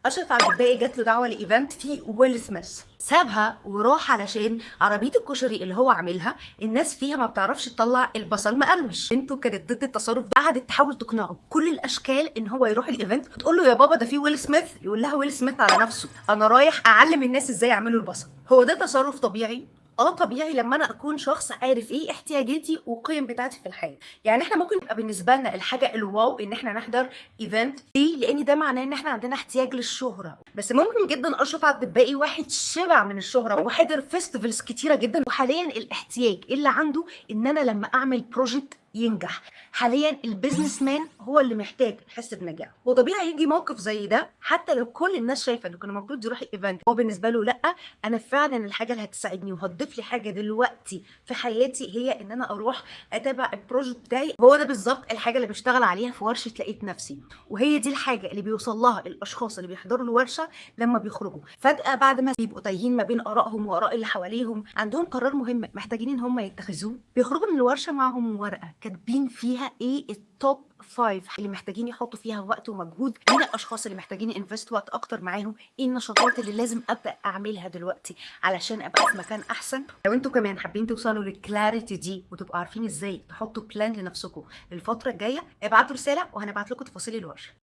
اشرف عبد الباقي جات له دعوه لايفنت فيه ويل سميث، سابها وراح علشان عربيه الكشري اللي هو عاملها الناس فيها ما بتعرفش تطلع البصل مقرمش. بنته كانت ضد التصرف ده، قعدت تحاول تقنعه بكل الاشكال ان هو يروح الايفنت، تقول له يا بابا ده فيه ويل سميث، يقول لها ويل سميث على نفسه انا رايح اعلم الناس ازاي يعملوا البصل. هو ده تصرف طبيعي؟ طبيعي لما انا اكون شخص عارف ايه احتياجاتي والقيم بتاعتي في الحياه. يعني احنا ممكن يبقى بالنسبه لنا الحاجه الواو ان احنا نحضر ايفنت، ليه؟ لان ده معناه ان احنا عندنا احتياج للشهره. بس ممكن جدا اشرف عبد الباقي واحد شبع من الشهره وحضر فيستيفالز كتيره جدا، وحاليا الاحتياج اللي عنده ان انا لما اعمل بروجكت ينجح. حاليا البيزنس مان هو اللي محتاج يحس بنجاح، وطبيعي يجي موقف زي ده حتى لو كل الناس شايفه انه كان المفروض يروح الايفنت، هو بالنسبه له لا، انا فعلا الحاجه اللي هتساعدني وهتضيف لي حاجه دلوقتي في حياتي هي ان انا اروح اتابع البروجكت بتاعي. هو ده بالظبط الحاجه اللي بشتغل عليها في ورشه لقيت نفسي، وهي دي الحاجه اللي بيوصل لها الاشخاص اللي بيحضروا الورشه لما بيخرجوا فجاه بعد ما بيبقوا تايهين ما بين ارائهم واراء اللي حواليهم، عندهم قرار مهم محتاجين ان هم يتخذوه، بيخرجوا من الورشه معاهم ورقه كاتبين فيها ايه التوب 5 اللي محتاجين يحطوا فيها وقت ومجهود، مين الاشخاص اللي محتاجين انفست وقت اكتر معاهم، ايه النشاطات اللي لازم ابدا اعملها دلوقتي علشان ابقى في مكان احسن. لو انتوا كمان حابين توصلوا للكلاريتي دي وتبقوا عارفين ازاي تحطوا بلان لنفسكم الفتره الجايه، ابعتوا رساله وهنبعت لكم تفاصيل الورشه.